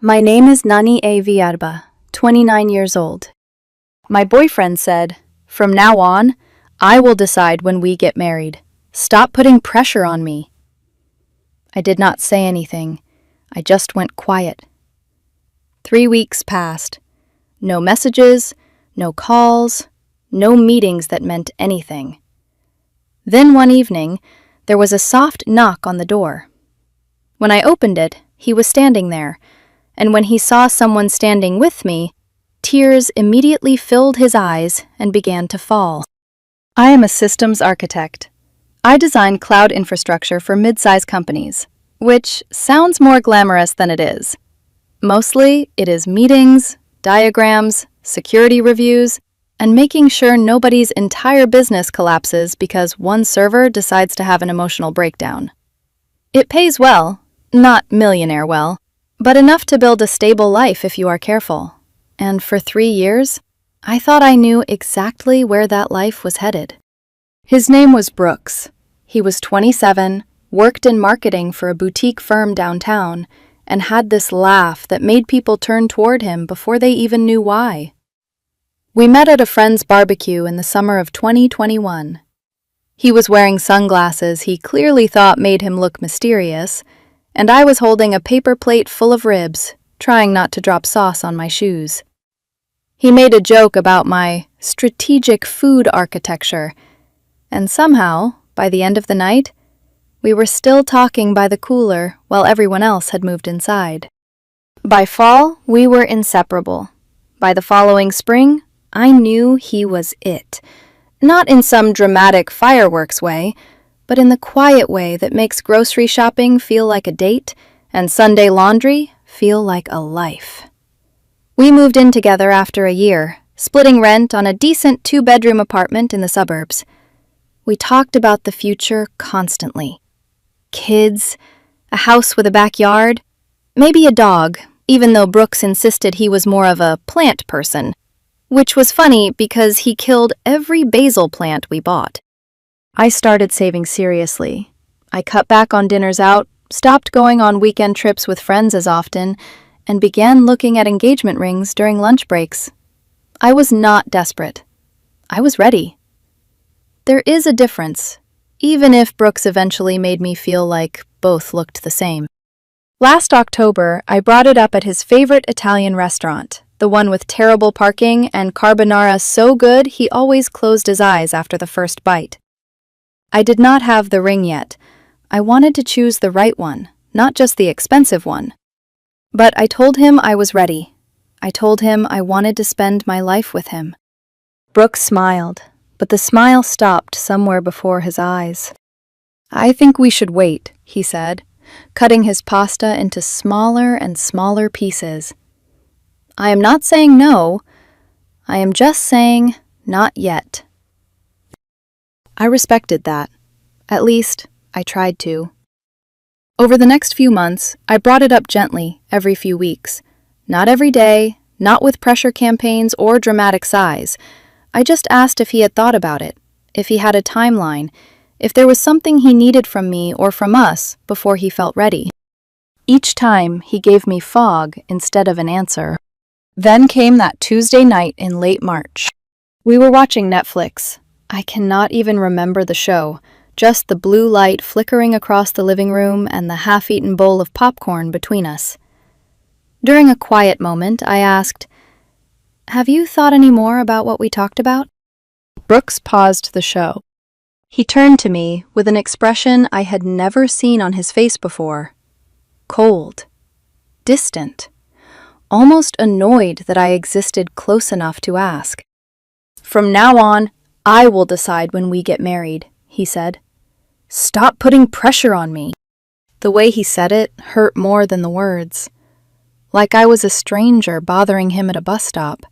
My name is Nani A. Villarba, 29 years old. My boyfriend said, "From now on, I will decide when we get married. Stop putting pressure on me." I did not say anything. I just went quiet. 3 weeks passed. No messages, no calls, no meetings that meant anything. Then one evening, there was a soft knock on the door. When I opened it, he was standing there, and when he saw someone standing with me, tears immediately filled his eyes and began to fall. I am a systems architect. I design cloud infrastructure for mid-size companies, which sounds more glamorous than it is. Mostly, it is meetings, diagrams, security reviews, and making sure nobody's entire business collapses because one server decides to have an emotional breakdown. It pays well, not millionaire well, but enough to build a stable life if you are careful. And for 3 years, I thought I knew exactly where that life was headed. His name was Brooks. He was 27, worked in marketing for a boutique firm downtown, and had this laugh that made people turn toward him before they even knew why. We met at a friend's barbecue in the summer of 2021. He was wearing sunglasses he clearly thought made him look mysterious, and I was holding a paper plate full of ribs, trying not to drop sauce on my shoes. He made a joke about my strategic food architecture, and somehow, by the end of the night, we were still talking by the cooler while everyone else had moved inside. By fall, we were inseparable. By the following spring, I knew he was it. Not in some dramatic fireworks way, but in the quiet way that makes grocery shopping feel like a date and Sunday laundry feel like a life. We moved in together after a year, splitting rent on a decent 2-bedroom apartment in the suburbs. We talked about the future constantly. Kids, a house with a backyard, maybe a dog, even though Brooks insisted he was more of a plant person, which was funny because he killed every basil plant we bought. I started saving seriously. I cut back on dinners out, stopped going on weekend trips with friends as often, and began looking at engagement rings during lunch breaks. I was not desperate. I was ready. There is a difference, even if Brooks eventually made me feel like both looked the same. Last October, I brought it up at his favorite Italian restaurant, the one with terrible parking and carbonara so good he always closed his eyes after the first bite. I did not have the ring yet. I wanted to choose the right one, not just the expensive one. But I told him I was ready. I told him I wanted to spend my life with him. Brooks smiled, but the smile stopped somewhere before his eyes. "I think we should wait," he said, cutting his pasta into smaller and smaller pieces. "I am not saying no. I am just saying not yet." I respected that. At least, I tried to. Over the next few months, I brought it up gently every few weeks. Not every day, not with pressure campaigns or dramatic sighs. I just asked if he had thought about it, if he had a timeline, if there was something he needed from me or from us before he felt ready. Each time, he gave me fog instead of an answer. Then came that Tuesday night in late March. We were watching Netflix. I cannot even remember the show, just the blue light flickering across the living room and the half-eaten bowl of popcorn between us. During a quiet moment, I asked, "Have you thought any more about what we talked about?" Brooks paused the show. He turned to me with an expression I had never seen on his face before. Cold. Distant. Almost annoyed that I existed close enough to ask. "From now on, I will decide when we get married," he said. "Stop putting pressure on me." The way he said it hurt more than the words. Like I was a stranger bothering him at a bus stop.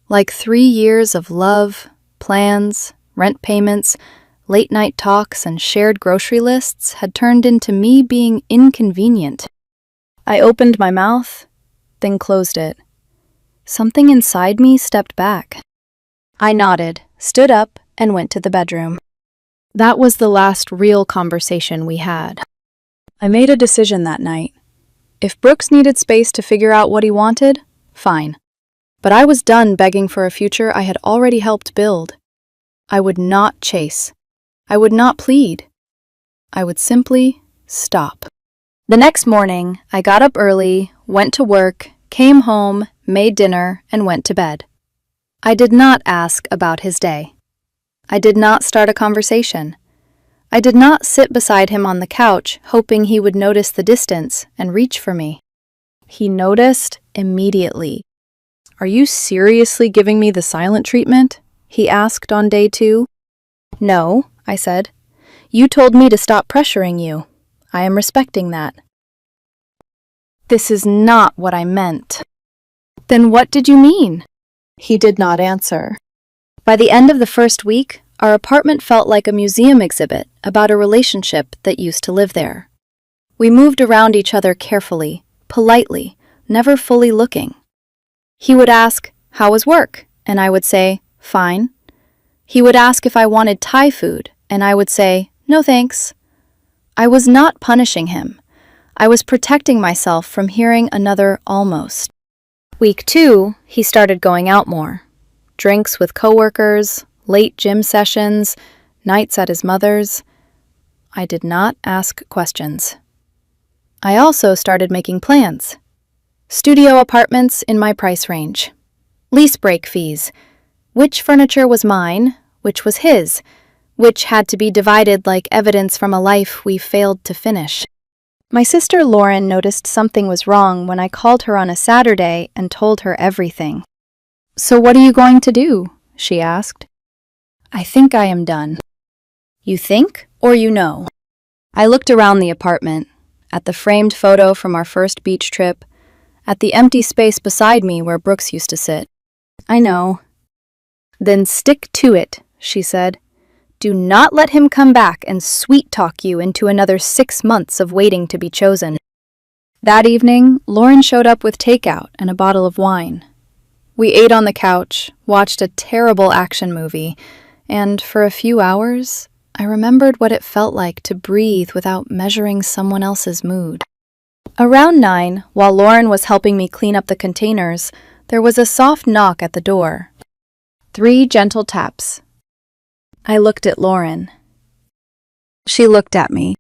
Like 3 years of love, plans, rent payments, late-night talks, and shared grocery lists had turned into me being inconvenient. I opened my mouth, then closed it. Something inside me stepped back. I nodded, stood up, and went to the bedroom. That was the last real conversation we had. I made a decision that night. If Brooks needed space to figure out what he wanted, fine. But I was done begging for a future I had already helped build. I would not chase. I would not plead. I would simply stop. The next morning, I got up early, went to work, came home, made dinner, and went to bed. I did not ask about his day. I did not start a conversation. I did not sit beside him on the couch, hoping he would notice the distance and reach for me. He noticed immediately. "Are you seriously giving me the silent treatment?" he asked on day 2. "No," I said. "You told me to stop pressuring you. I am respecting that." "This is not what I meant." "Then what did you mean?" He did not answer. By the end of the first week, our apartment felt like a museum exhibit about a relationship that used to live there. We moved around each other carefully, politely, never fully looking. He would ask, "How was work?" and I would say, "Fine." He would ask if I wanted Thai food, and I would say, "No thanks." I was not punishing him. I was protecting myself from hearing another almost. Week 2, he started going out more. Drinks with coworkers, late gym sessions, nights at his mother's. I did not ask questions. I also started making plans. Studio apartments in my price range. Lease break fees. Which furniture was mine, which was his, which had to be divided like evidence from a life we failed to finish. My sister Lauren noticed something was wrong when I called her on a Saturday and told her everything. "So what are you going to do?" she asked. "I think I am done." "You think, or you know?" I looked around the apartment, at the framed photo from our first beach trip, at the empty space beside me where Brooks used to sit. "I know." "Then stick to it," she said. "Do not let him come back and sweet-talk you into another 6 months of waiting to be chosen." That evening, Lauren showed up with takeout and a bottle of wine. We ate on the couch, watched a terrible action movie, and for a few hours, I remembered what it felt like to breathe without measuring someone else's mood. Around 9, while Lauren was helping me clean up the containers, there was a soft knock at the door. 3 gentle taps. I looked at Lauren. She looked at me.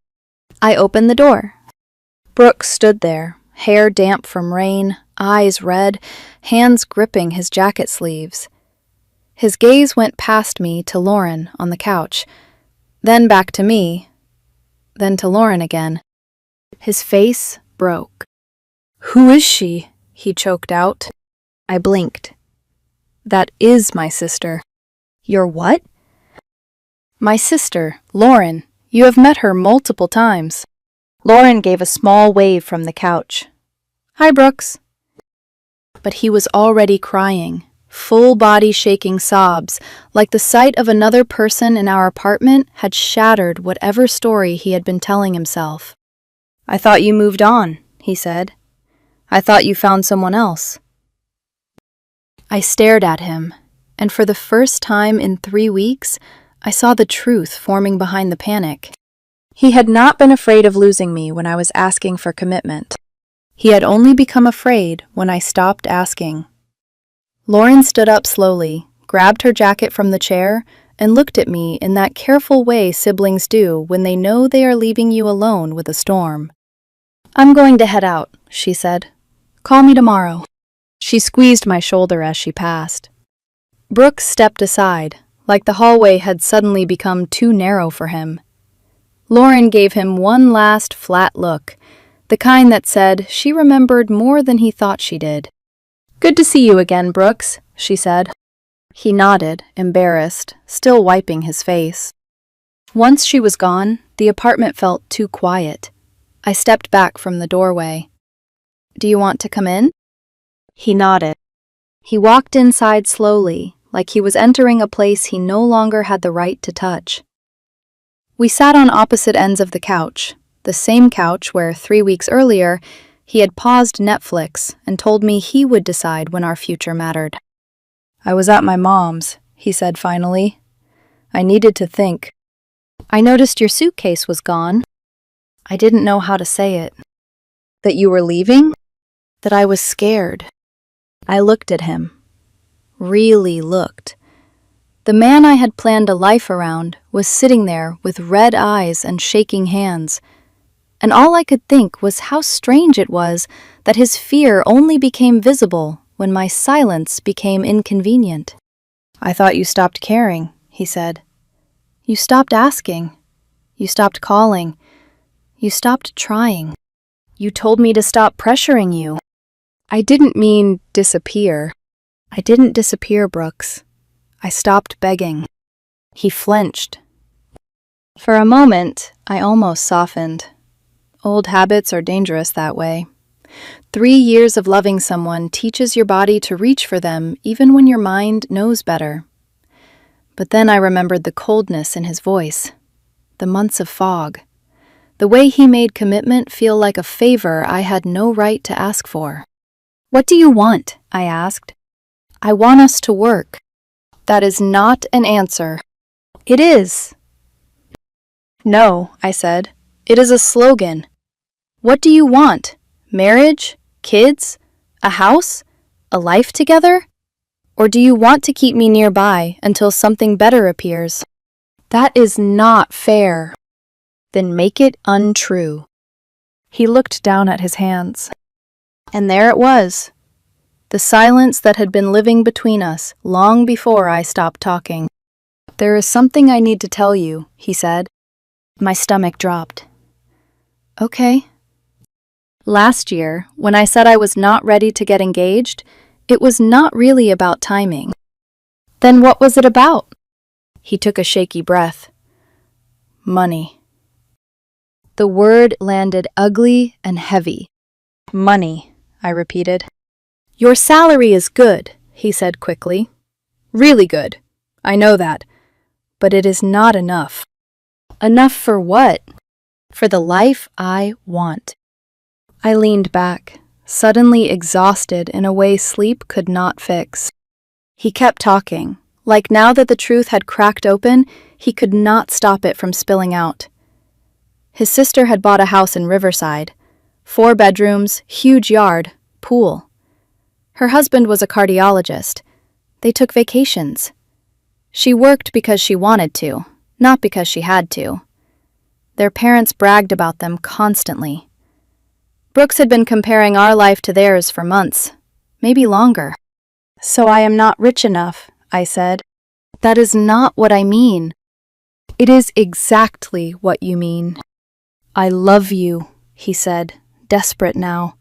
I opened the door. Brooks stood there, hair damp from rain, eyes red, hands gripping his jacket sleeves. His gaze went past me to Lauren on the couch, then back to me, then to Lauren again. His face broke. "Who is she?" he choked out. I blinked. "That is my sister." "Your what?" "My sister, Lauren. You have met her multiple times." Lauren gave a small wave from the couch. "Hi, Brooks." But he was already crying, full body shaking sobs, like the sight of another person in our apartment had shattered whatever story he had been telling himself. "I thought you moved on," he said. "I thought you found someone else." I stared at him, and for the first time in 3 weeks, I saw the truth forming behind the panic. He had not been afraid of losing me when I was asking for commitment. He had only become afraid when I stopped asking. Lauren stood up slowly, grabbed her jacket from the chair, and looked at me in that careful way siblings do when they know they are leaving you alone with a storm. "I'm going to head out," she said. "Call me tomorrow." She squeezed my shoulder as she passed. Brooks stepped aside, like the hallway had suddenly become too narrow for him. Lauren gave him one last flat look, the kind that said she remembered more than he thought she did. "Good to see you again, Brooks," she said. He nodded, embarrassed, still wiping his face. Once she was gone, the apartment felt too quiet. I stepped back from the doorway. "Do you want to come in?" He nodded. He walked inside slowly, like he was entering a place he no longer had the right to touch. We sat on opposite ends of the couch, the same couch where 3 weeks earlier he had paused Netflix and told me he would decide when our future mattered. "I was at my mom's," he said finally. "I needed to think." "I noticed your suitcase was gone." I didn't know how to say it. That you were leaving? That I was scared. I looked at him. Really looked. The man I had planned a life around was sitting there with red eyes and shaking hands, and all I could think was how strange it was that his fear only became visible when my silence became inconvenient. "I thought you stopped caring," he said. "You stopped asking. You stopped calling. You stopped trying. You told me to stop pressuring you." "I didn't mean disappear." "I didn't disappear, Brooks. I stopped begging." He flinched. For a moment, I almost softened. Old habits are dangerous that way. 3 years of loving someone teaches your body to reach for them even when your mind knows better. But then I remembered the coldness in his voice, the months of fog, the way he made commitment feel like a favor I had no right to ask for. "What do you want?" I asked. "I want us to work." "That is not an answer." "It is." "No," I said. "It is a slogan." "What do you want? Marriage? Kids? A house? A life together? Or do you want to keep me nearby until something better appears?" "That is not fair." "Then make it untrue." He looked down at his hands. And there it was, the silence that had been living between us long before I stopped talking. "There is something I need to tell you," he said. My stomach dropped. "Okay." Last year, when I said I was not ready to get engaged, it was not really about timing. "Then what was it about?" He took a shaky breath. "Money." The word landed ugly and heavy. "Money," I repeated. "Your salary is good," he said quickly. "Really good. I know that. But it is not enough." "Enough for what?" "For the life I want." I leaned back, suddenly exhausted in a way sleep could not fix. He kept talking, like now that the truth had cracked open, he could not stop it from spilling out. His sister had bought a house in Riverside, 4 bedrooms, huge yard, pool. Her husband was a cardiologist. They took vacations. She worked because she wanted to, not because she had to. Their parents bragged about them constantly. Brooks had been comparing our life to theirs for months, maybe longer. "So I am not rich enough," I said. "That is not what I mean." "It is exactly what you mean." "I love you," he said, desperate now.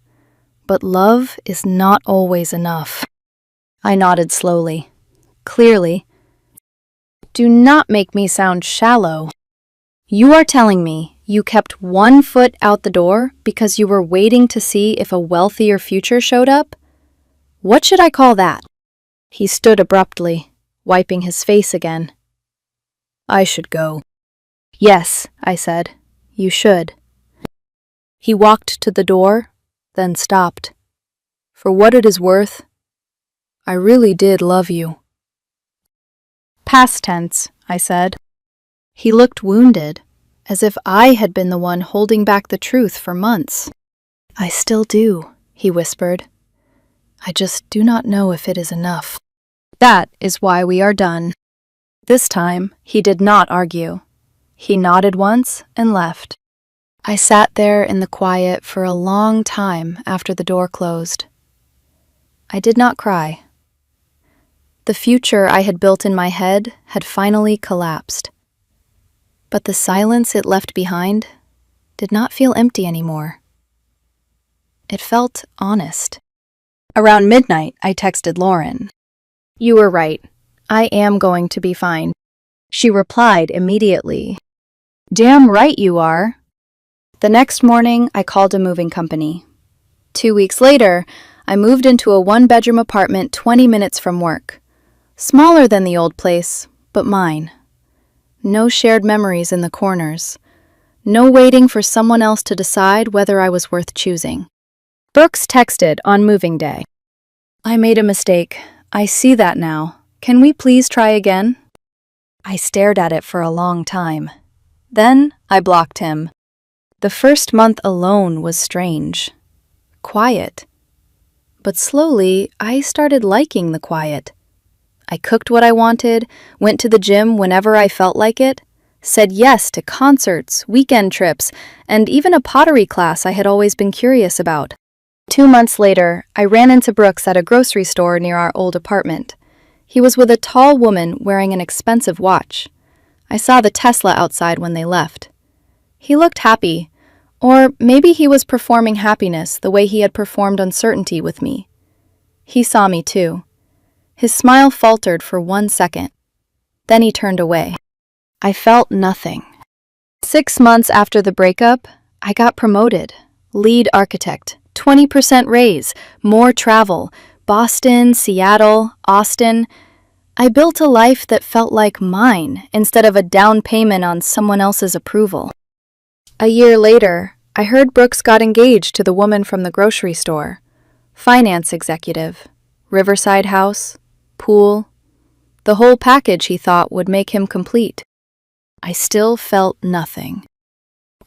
"But love is not always enough." I nodded slowly, clearly. "Do not make me sound shallow. You are telling me you kept 1 foot out the door because you were waiting to see if a wealthier future showed up? What should I call that?" He stood abruptly, wiping his face again. "I should go." "Yes," I said, "you should." He walked to the door, then stopped. "For what it is worth, I really did love you." "Past tense," I said. He looked wounded, as if I had been the one holding back the truth for months. "I still do," he whispered. "I just do not know if it is enough." That is why we are done. This time, he did not argue. He nodded once and left. I sat there in the quiet for a long time after the door closed. I did not cry. The future I had built in my head had finally collapsed. But the silence it left behind did not feel empty anymore. It felt honest. Around midnight, I texted Lauren. "You were right. I am going to be fine." She replied immediately. "Damn right you are." The next morning, I called a moving company. 2 weeks later, I moved into a 1-bedroom apartment 20 minutes from work. Smaller than the old place, but mine. No shared memories in the corners. No waiting for someone else to decide whether I was worth choosing. Brooks texted on moving day. "I made a mistake. I see that now. Can we please try again?" I stared at it for a long time. Then I blocked him. The first month alone was strange. quiet. But slowly, I started liking the quiet. I cooked what I wanted, went to the gym whenever I felt like it, said yes to concerts, weekend trips, and even a pottery class I had always been curious about. 2 months later, I ran into Brooks at a grocery store near our old apartment. He was with a tall woman wearing an expensive watch. I saw the Tesla outside when they left. He looked happy, or maybe he was performing happiness the way he had performed uncertainty with me. He saw me too. His smile faltered for 1 second. Then he turned away. I felt nothing. 6 months after the breakup, I got promoted. Lead architect, 20% raise, more travel, Boston, Seattle, Austin. I built a life that felt like mine instead of a down payment on someone else's approval. A year later, I heard Brooks got engaged to the woman from the grocery store. Finance executive, riverside house, pool. The whole package he thought would make him complete. I still felt nothing.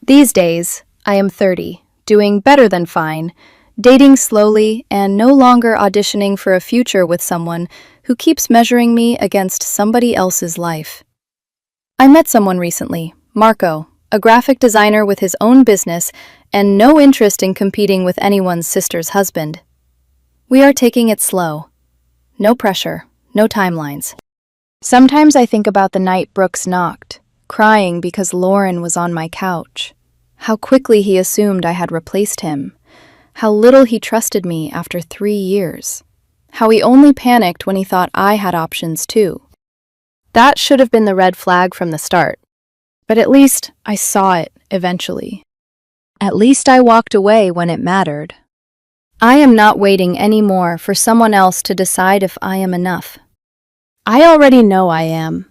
These days, I am 30, doing better than fine, dating slowly and no longer auditioning for a future with someone who keeps measuring me against somebody else's life. I met someone recently, Marco, a graphic designer with his own business and no interest in competing with anyone's sister's husband. We are taking it slow. No pressure, no timelines. Sometimes I think about the night Brooks knocked, crying because Lauren was on my couch. How quickly he assumed I had replaced him. How little he trusted me after 3 years. How he only panicked when he thought I had options too. That should have been the red flag from the start. But at least I saw it eventually. At least I walked away when it mattered. I am not waiting anymore for someone else to decide if I am enough. I already know I am.